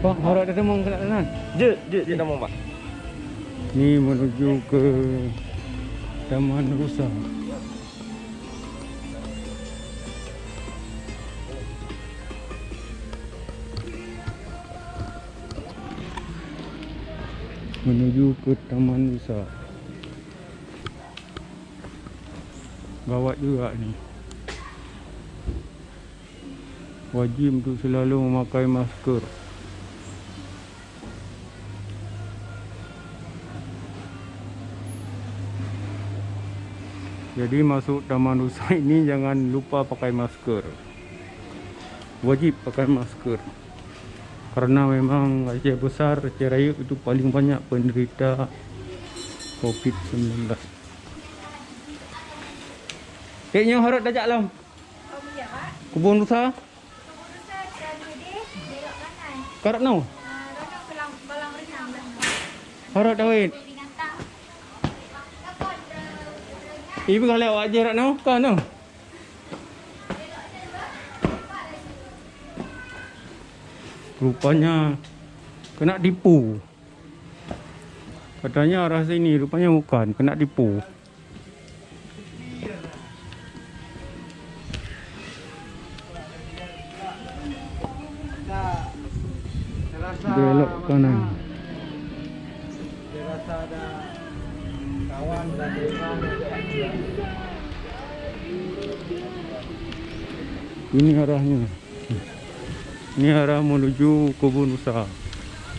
Pak, harap ada temang kena kanan. Je nama Pak. Ni menuju ke Taman Rusa. Menuju ke Taman Rusa. Gawat juga ni. Wajib untuk selalu memakai masker. Jadi masuk Taman Rusa ini jangan lupa pakai masker. Wajib pakai masker. Karena memang Aceh besar, Aceh Raya itu paling banyak penderita COVID-19. Kayaknya harap dajak lam. Oh, ya, Pak. Kebun Rusa. Saya jadi belok kanan. Karap nau. Rono kolam renang. Harap dawin. Dengan tak. Ibu kalau awak je rak nau, kan nau. Rupanya kena tipu. Katanya arah sini, rupanya bukan, kena tipu. Belok kanan. Saya rasa ada kawan dan teman. Ini arahnya. Ini arah menuju Kebun Rusa.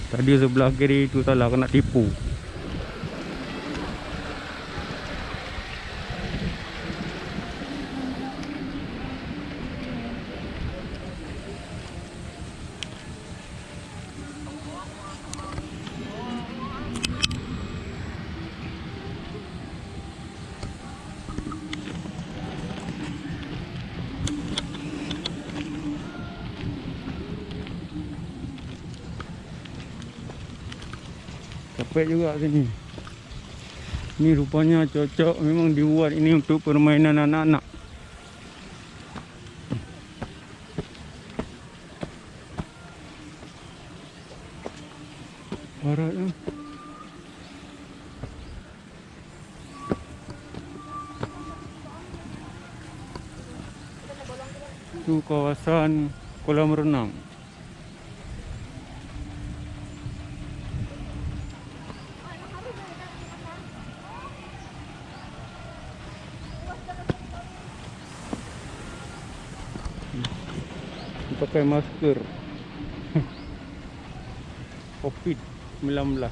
Tadi sebelah kiri itu salah, kena tipu. Capek juga sini. Ini rupanya cocok, memang dibuat ini untuk permainan anak-anak. Baratnya. Itu kawasan kolam renang. Pakai masker. COVID-19.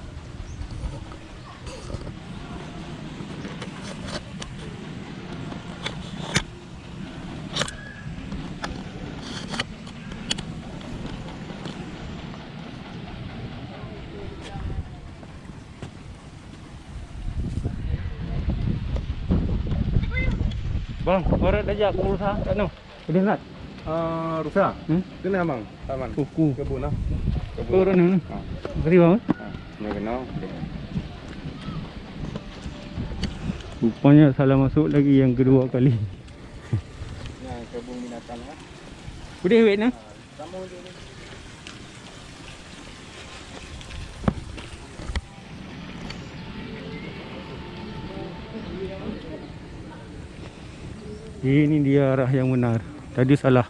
Bang, orang dah jak Kebun Rusa kat noh. Udah nak? Rusa. Hmm? Kena bang, taman. Kuku. Kebun lah. Kau orang ni. Kari bang. Nak kenal. Rupanya salah masuk lagi yang kedua kali. Nah, kebun binatang lah. Udah wait nah. Sama je ni. Ini dia arah yang benar. Tadi salah.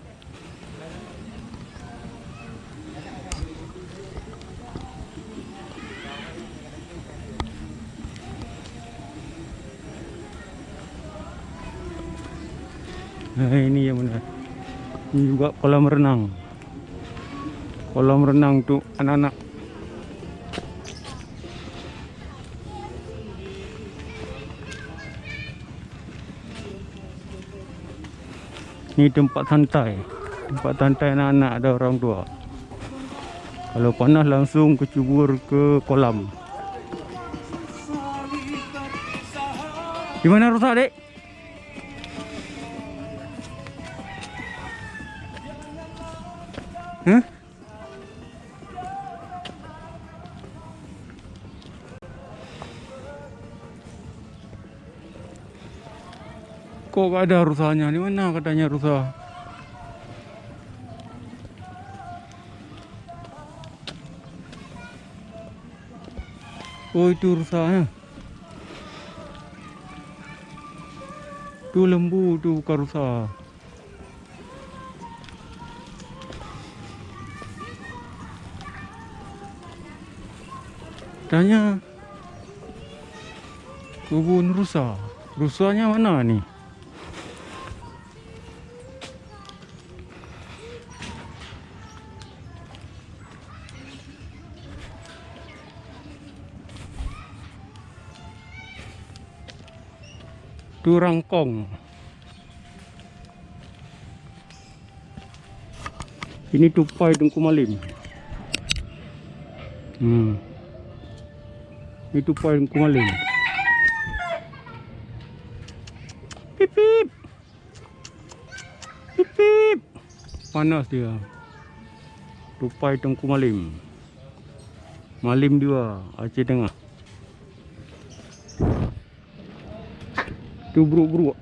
Nah, ini yang benar. Ini juga kolam renang. Kolam renang untuk anak-anak. Ini tempat santai. Tempat santai anak-anak, ada orang tua. Kalau panas langsung kecubur ke kolam. Di mana rusak, Dek? Hah? Kok gak ada rusaknya? Di mana katanya rusak? Oh, itu rusaknya. Tu lembu tu bukan rusa. Tanya kebun rusa. Rusanya mana ni? Tu rangkong. Ini tupai Tengku Malim. Ini tupai Tengku Malim. Pip pip. Pip pip. Panas dia. Tupai Tengku Malim. Malim dia, Aceh Tengah. Tu buruk-buruk.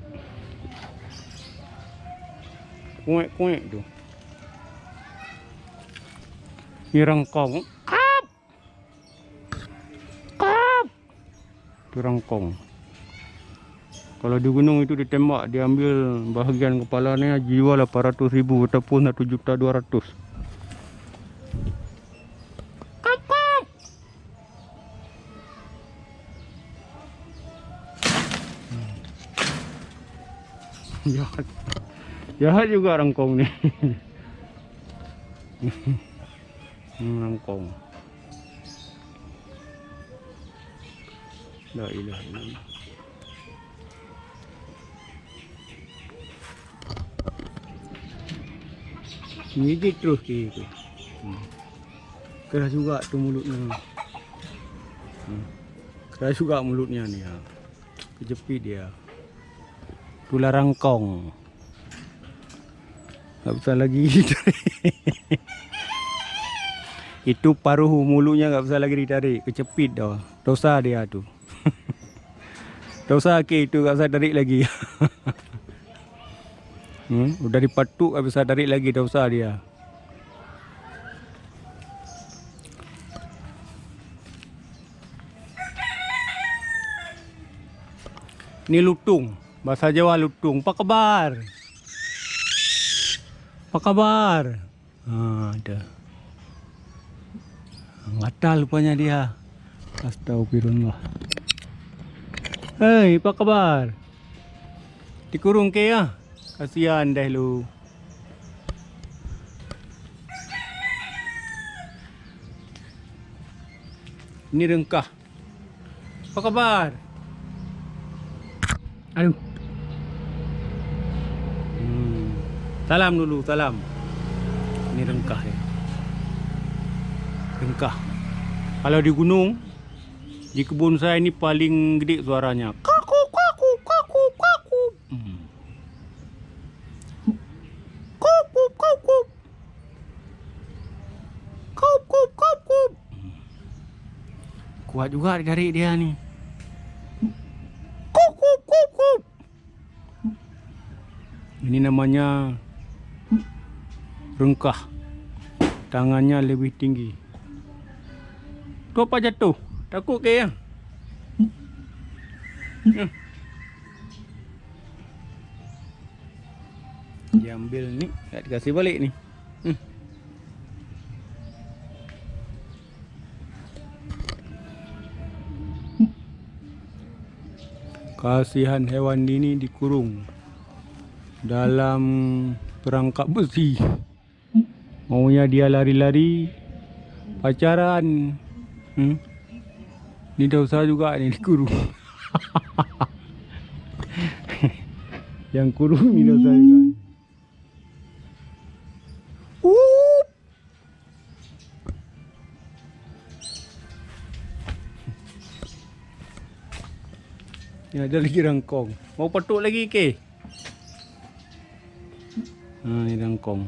Kuek-kuek tu. Ni rangkong. Kap. Kap. Tu rangkong. Kalau di gunung itu ditembak, diambil bahagian kepalanya, jiwa 800.000 ataupun 1.200.000. Kap kap. Jahat. Jahat juga rangkong ni. Rangkong. La ilaha illallah. Gigit terus dia tu. Keras juga tu mulutnya. Keras juga mulutnya ni. Kejepit dia. Tular rangkong. Tak bisa lagi. Itu paruh mulutnya tak bisa lagi ditarik. Kecepit dah. Dosa dia tu. Dosa ke itu tak bisa tarik lagi. Udah dipatuk tak bisa tarik lagi, dosa dia. Ni lutung. Bahasa Jawa lutung. Apa kabar? Apa kabar? Ada. Ngatal rupanya dia. Astagfirullah. Hei, apa kabar? Dikurung ke ya? Kasihan dah lu. Ini rengkah. Apa kabar? Aduh. Salam dulu, salam. Ini rengkah dia. Rengkah. Kalau di gunung, di kebun saya ini paling gede suaranya. Kaku, kaku, kaku, kaku. Kaku, kaku. Kaku, kaku. Kuat juga ditarik dia ni. Kaku, kaku. Ini namanya rengkah. Tangannya lebih tinggi. Tu apa jatuh? Takut ke ya? Diambil ni, tak dikasih balik ni. Kasihan hewan ini dikurung dalam perangkap besi. Maunya dia lari-lari, pacaran. Ni dosa juga ni dikurung. Yang kurung ni dosa juga. Ya, ada lagi rangkong. Mau patuk lagi ke? Ni rangkong.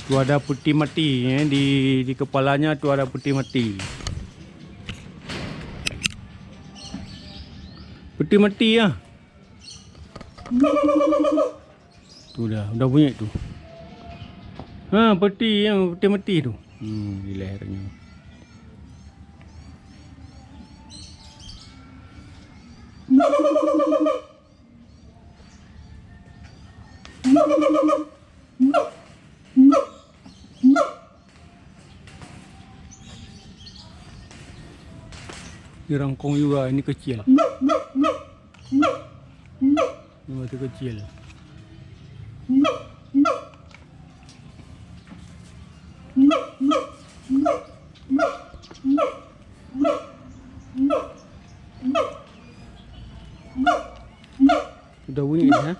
Tu ada putih mati di kepalanya, tu ada putih mati. Putih mati ya. Tu dah bunyi tu. Ha, peti yang peti mati tu. Di lehernya. Ini rangkong juga, ini kecil. Ini masih kecil. Sudah bunyi ya?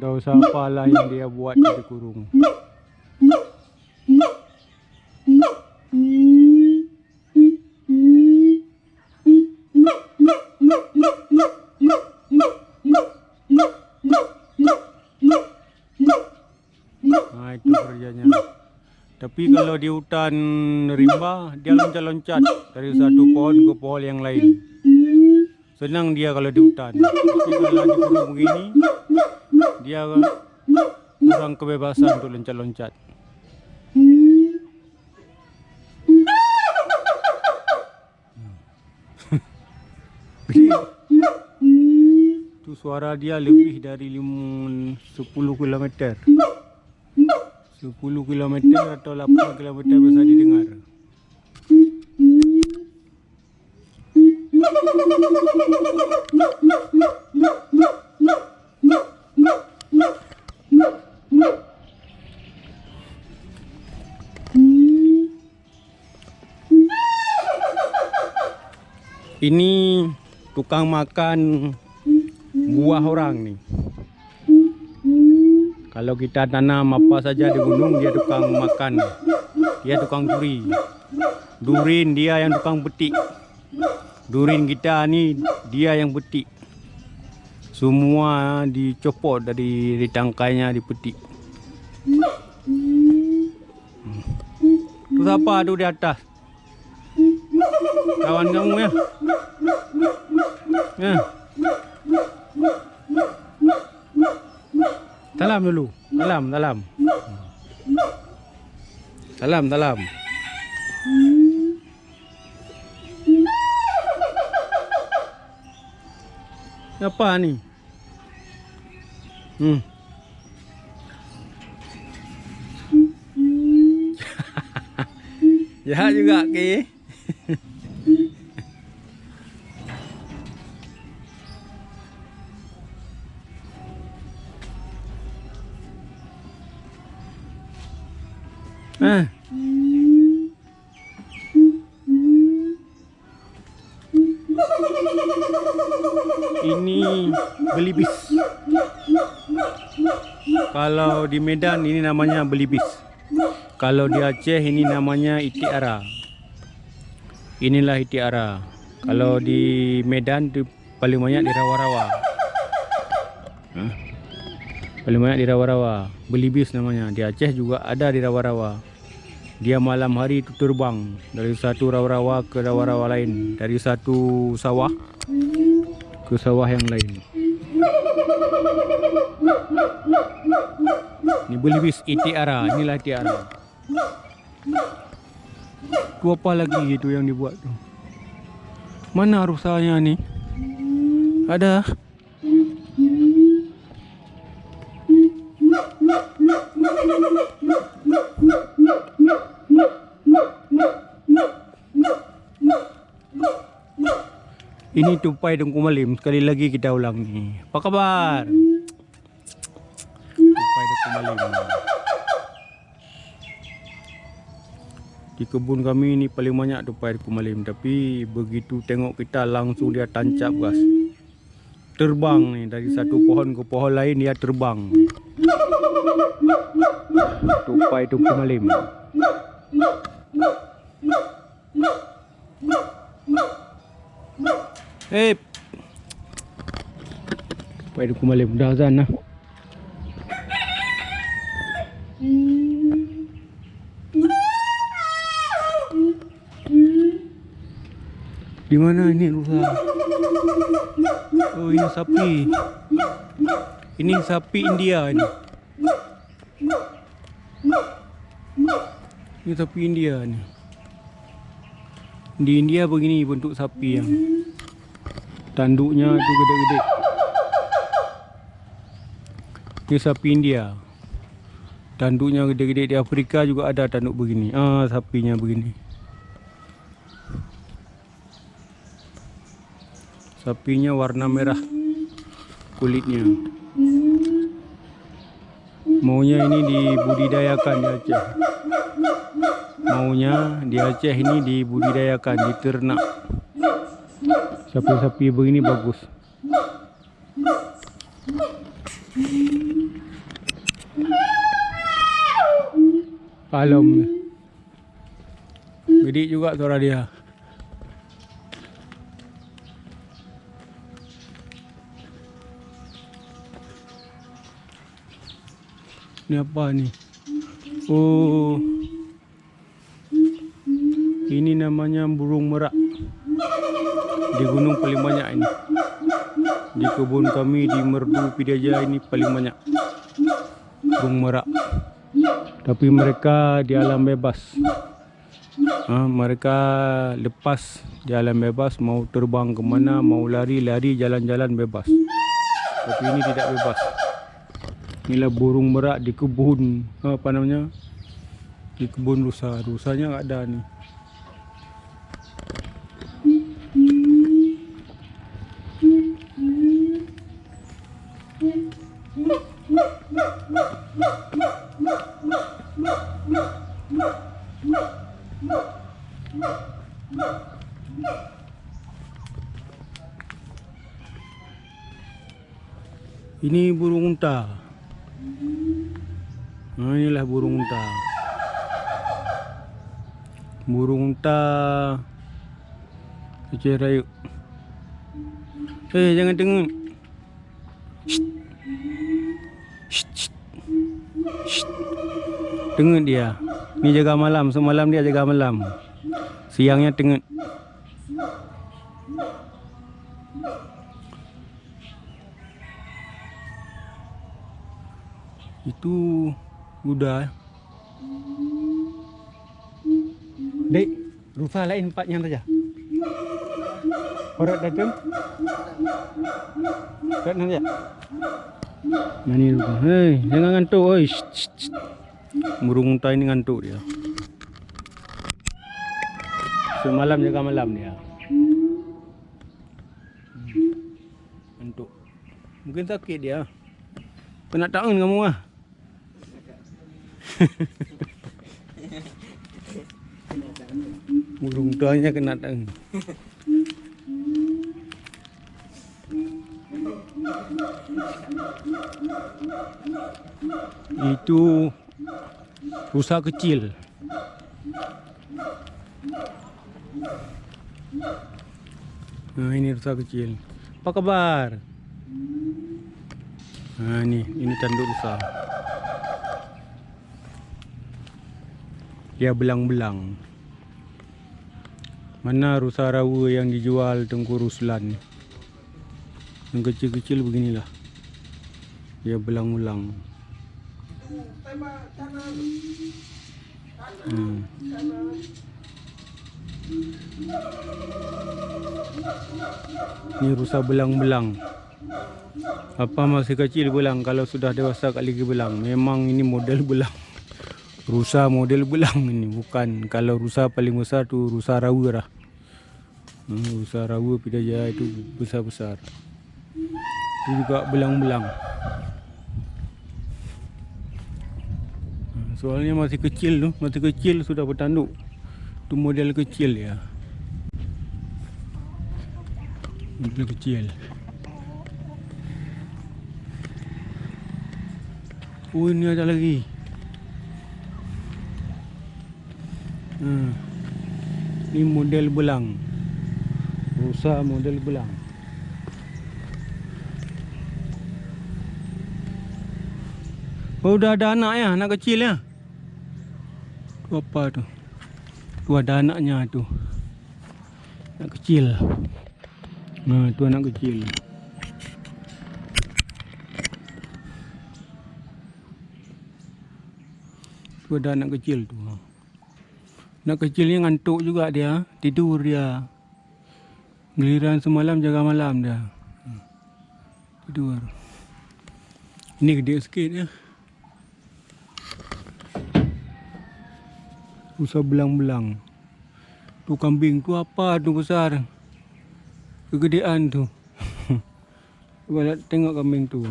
Dah usah apalah yang dia buat di kurung. Nah, itu kerjanya. Tapi kalau di hutan rimba, dia loncat-loncat dari satu pohon ke pohon yang lain. Senang dia kalau di hutan. Tapi kalau di kurung begini, dia kurang kebebasan untuk loncat-loncat. Tu suara dia lebih dari 10 km. 10 km atau 8 km bisa didengar. Ini tukang makan buah orang nih. Kalau kita tanam apa saja di gunung, dia tukang makan. Dia tukang duri. Durin dia yang tukang betik. Durin kita ni dia yang betik. Semua dicopot dari tangkainya, dipetik. Tu siapa tu di atas? Kawan kamu ya? Ya. Dalam dulu. Dalam. Dalam. Apa ni? Jahat juga ke? Ini belibis. Kalau di Medan ini namanya belibis. Kalau di Aceh ini namanya itiara. Inilah itiara. Kalau di Medan itu paling banyak di rawa-rawa. Paling banyak di rawa-rawa. Belibis namanya. Di Aceh juga ada di rawa-rawa. Dia malam hari itu terbang dari satu rawa-rawa ke rawa-rawa lain. Dari satu sawah ke sawah yang lain. Ini belibis itiara. Inilah itiara. Tu apa lagi itu yang dibuat tu? Mana rusanya ni? Ada. Ini tupai Tengku Malim. Sekali lagi kita ulang ni. Apa khabar? Tupai Tengku Malim. Di kebun kami ni paling banyak tupai Tengku Malim. Tapi begitu tengok kita langsung dia tancap gas. Terbang ni dari satu pohon ke pohon lain, dia terbang. Tupai Tengku Malim. Eh. Pai aku malam dah azan lah. Di mana ini rusa? Oh, ini sapi. Ini sapi India ini. Ini sapi India ni. Di India begini bentuk sapi yang tanduknya itu gede-gede. Ini sapi India. Tanduknya gede-gede. Di Afrika juga ada tanduk begini. Sapinya begini. Sapinya warna merah kulitnya. Maunya ini dibudidayakan di Aceh. Maunya di Aceh ini dibudidayakan, diternak. Sapi-sapi begini bagus. Alam. Gede juga suara dia. Ini apa nih? Oh, ini namanya burung merak. Di gunung paling banyak ini. Di kebun kami di Merdu Pidaja ini paling banyak burung merak. Tapi mereka di alam bebas. Mereka lepas di alam bebas, mau terbang kemana, mau lari-lari, jalan-jalan bebas. Tapi ini tidak bebas. Inilah burung merak di kebun, apa namanya? Di kebun rusa. Rusanya nggak ada nih. Ini burung unta. Inilah burung unta. Burung unta Aceh Raya. Jangan dengar. Dengar dia. Ni jaga malam, semalam dia jaga malam. Siangnya dengar. Itu udah. Dek, rusa lain empatnya saja. Orang datang. Kat nanti ya. Mana rusa? Hei, jangan ngantuk, oi. Burung unta ini ngantuk dia. Semalam jaga malam dia. Ngantuk. Mungkin sakit dia. Kena tangan kamu ah. Burung tuanya kena tangan. Itu rusa kecil. Nah, ini rusa kecil. Apa kabar? Nah, ini tanduk rusa. Dia belang-belang. Mana rusa rawa yang dijual Tengku Ruslan? Yang kecil-kecil beginilah. Dia belang-belang. Ini rusa belang-belang. Apa masih kecil belang, kalau sudah dewasa kali lagi belang. Memang ini model belang. Rusa model belang ini, bukan. Kalau rusa paling besar tu rusa rawa lah. Rusa rawa Pidaja itu besar-besar. Itu juga belang-belang. Soalnya masih kecil tu, masih kecil sudah bertanduk. Tu model kecil ya. Model kecil. Oh, ini ada lagi. Ini model belang. Rusa model belang. Oh, udah ada anak ya, anak kecil ya. Tu apa tu? Tu ada anaknya tu. Anak kecil. Nah, tu anak kecil. Tu ada anak kecil tu. Anak kecilnya ngantuk juga dia, tidur dia. Giliran semalam jaga malam dia. Tidur. Ini gede sikit ya. Usah belang-belang. Tu kambing tu apa tu besar. Kegedean tu. Cuba tengok kambing tu.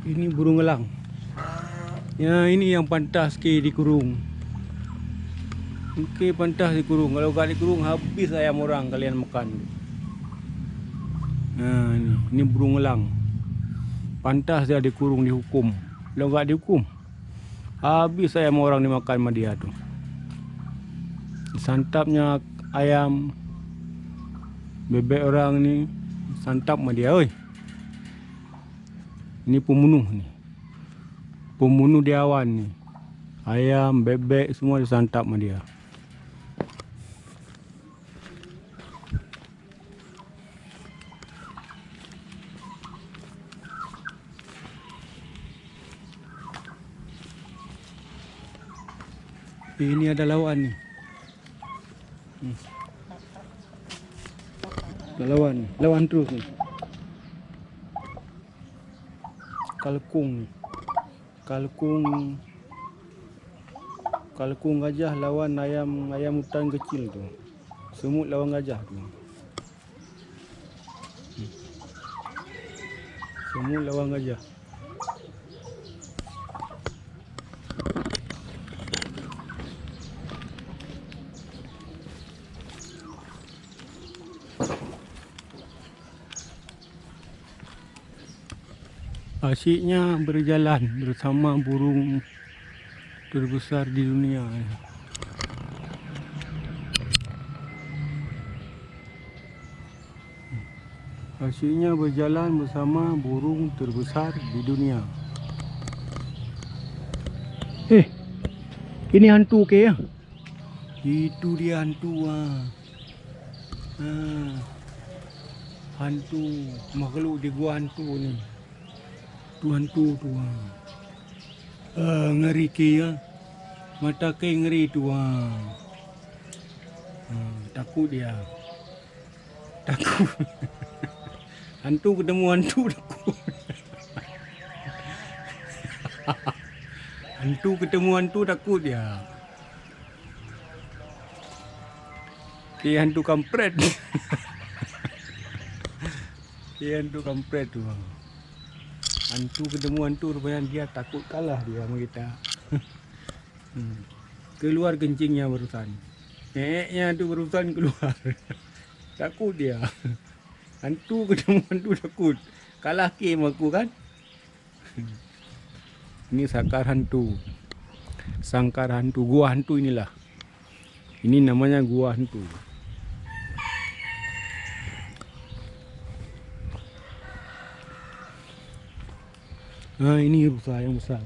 Ini burung elang. Ya, ini yang pantas ke dikurung. Okey, pantas dikurung. Kalau tak dikurung habis ayam orang kalian makan. Nah, ini burung elang. Pantas dia dikurung, dihukum. Kalau tak dihukum, habis ayam orang dimakan sama dia tu. Santapnya ayam bebek orang ni, santap sama dia. Oi. Ini pembunuh ni. Pembunuh diawan ni. Ayam, bebek semua disantap sama dia. Ini ada lawan ni. Ada lawan ni. Lawan terus ni. Kalkung ni. Kalkung gajah lawan ayam hutan kecil tu. Semut lawan gajah tu. Semut lawan gajah. Asyiknya berjalan bersama burung terbesar di dunia. Asyiknya berjalan bersama burung terbesar di dunia. Ini hantu ke ya? Itu dia hantu hantu makhluk di gua hantu ni. Tu hantu tu ngeri ke ya. Mata ke ngeri tu takut dia. Takut. Hantu ketemu hantu takut. Hantu ketemu hantu takut dia. Dia hantu kampret. Dia hantu kampret tu. Hantu ketemu hantu rupanya dia takut kalah dia sama kita. Keluar kencingnya barusan. Neeknya tu barusan keluar. Takut dia. Hantu ketemu hantu takut. Kalah game aku kan. Ini sangkar hantu. Sangkar hantu. Gua hantu inilah. Ini namanya gua hantu. Ini rusa yang besar.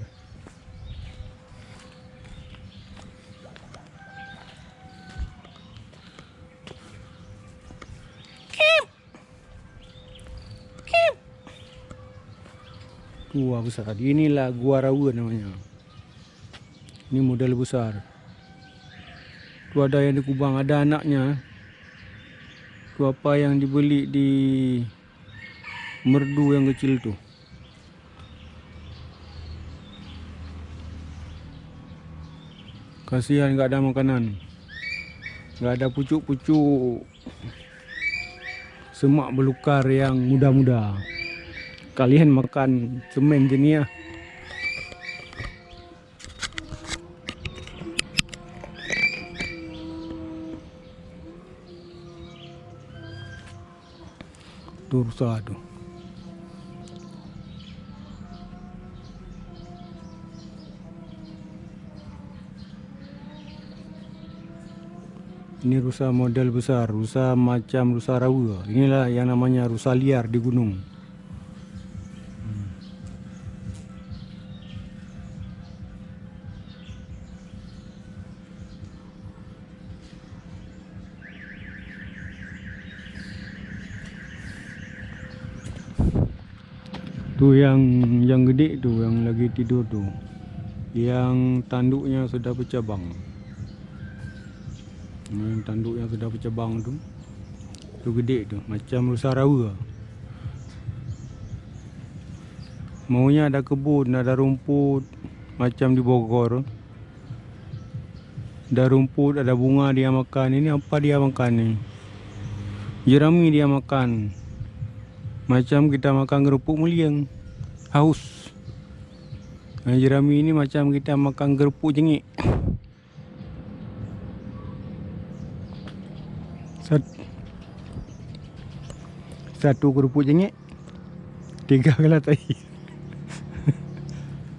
Gua besar. Inilah gua rawa namanya. Ini model besar. Tu ada yang dikubang, ada anaknya. Tu apa yang dibeli di merdu yang kecil tu. Kasihan gak ada makanan. Gak ada pucuk-pucuk semak belukar yang muda-muda. Kalian makan semen jenis ya. Tu rusa tu. Ini rusa model besar, rusa macam rusa rawa. Inilah yang namanya rusa liar di gunung. Tu yang gede tu, yang lagi tidur tu. Yang tanduknya sudah bercabang. Yang tanduknya sudah bercabang tu. Tu gede tu, macam rusa rawa. Maunya ada kebun, ada rumput macam di Bogor. Ada rumput, ada bunga dia makan. Ini apa dia makan ni? Jerami dia makan. Macam kita makan kerupuk muliang. Haus. Jerami ini macam kita makan kerupuk jengik. Satu kerupuk jengik 3 gelas air.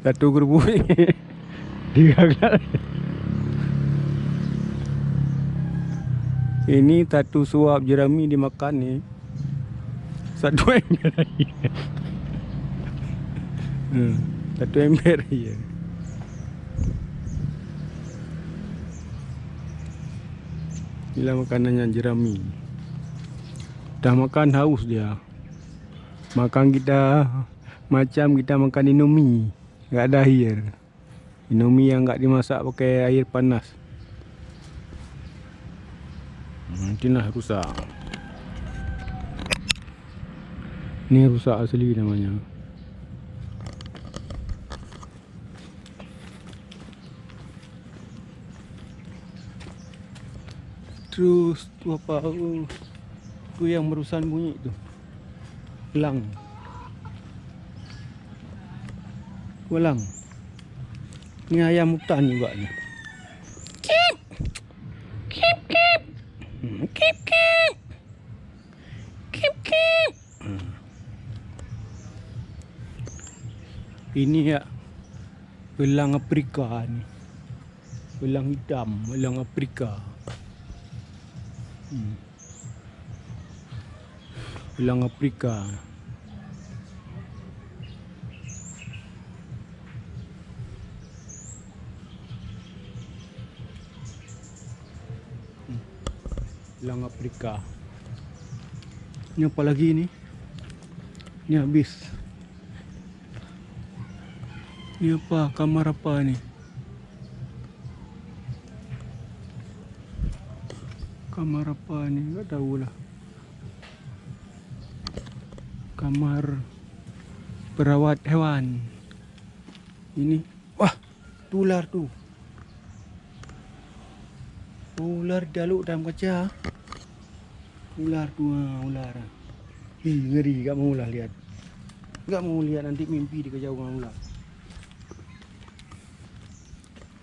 Satu kerupuk jengik 3 gelas. Ini satu suap jerami dimakan ni 1 ember air. 1 ember air. Inilah makanannya jerami. Dah makan haus dia. Makan kita macam kita makan Indomie, tak ada air. Indomie yang tak dimasak pakai air panas. Inilah rusa. Ini rusa asli namanya. Terus tu apa? Tu yang merusan bunyi tu. Elang. Elang. Ni ayam hutan juga ni. Kip. Kip kip. Kip kip. Kip kip. Ini ya elang Afrika ni. Elang hitam, elang Afrika. Elang Afrika. Elang Afrika. Ini apa lagi ni? Ini habis. Ini apa? Kamar apa ni? Kamar apa ni? Tak tahulah. Kamar perawat hewan. Ini, wah, tu ular tu. Ular jaluk dalam kaca. Ular tu, ular. Ngeri, tak mau lah lihat. Tak mau lihat, nanti mimpi dikejar dengan ular.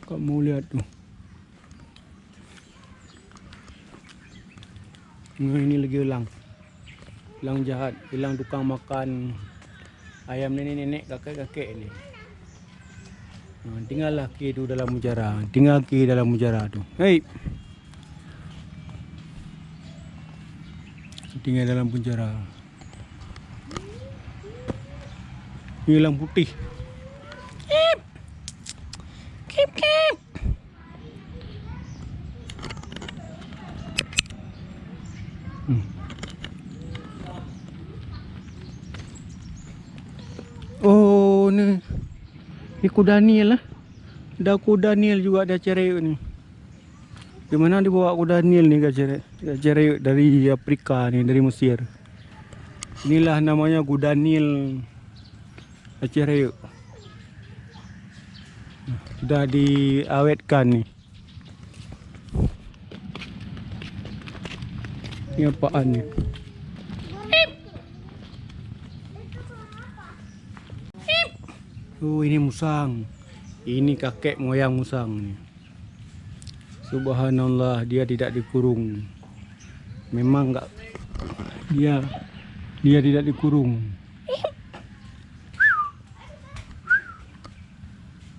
Tak mau lihat tu. Ini lagi elang. Elang jahat, elang tukang makan ayam nenek-nenek, kakek-kakek ni. Tinggal laki tu dalam penjara. Tinggal laki dalam penjara tu. Hei. Tinggal dalam penjara. Ini elang putih. Kip. Kip kip. Oh ni kuda Daniel lah. Ada kuda Daniel juga ada cerewet ni. Di mana dibawa kuda Daniel ni ke cerewet dari Afrika ni, dari Mesir. Inilah namanya kuda Daniel cerewet. Sudah diawetkan ni. Ini apaan ni? Oh, ini musang. Ini kakek moyang musang ni. Subhanallah, dia tidak dikurung. Memang enggak. Dia tidak dikurung.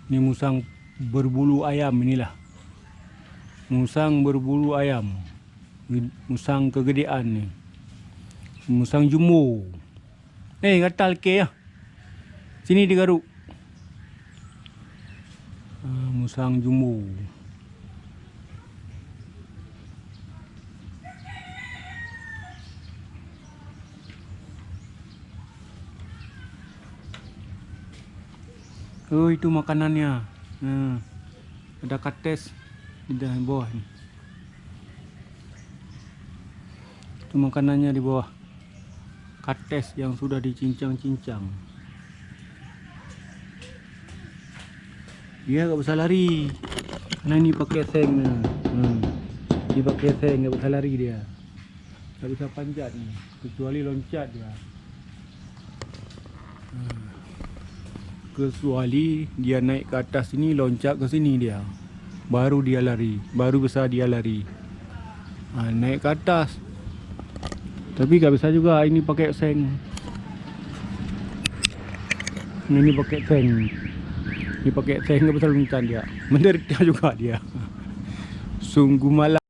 Ini musang berbulu ayam inilah. Musang berbulu ayam. Musang kegedean ni. Musang jumbo. Gatal ke ya. Sini dia garuk. Musang jumbo. Oh, itu makanannya. Ada kates di dalam bawah ni. Itu makanannya di bawah. Kates yang sudah dicincang-cincang. Dia tak bisa lari. Karena ini pakai seng. Dia pakai seng, tak bisa lari dia. Tak bisa panjat ni. Kecuali loncat dia. Kecuali dia naik ke atas sini, loncat ke sini dia. Baru dia lari. Baru bisa dia lari. Naik ke atas. Tapi tak bisa juga. Ini pakai seng. Ini pakai seng. Ini pakai seng, tak bisa loncat dia. Menderita juga dia. Sungguh malas.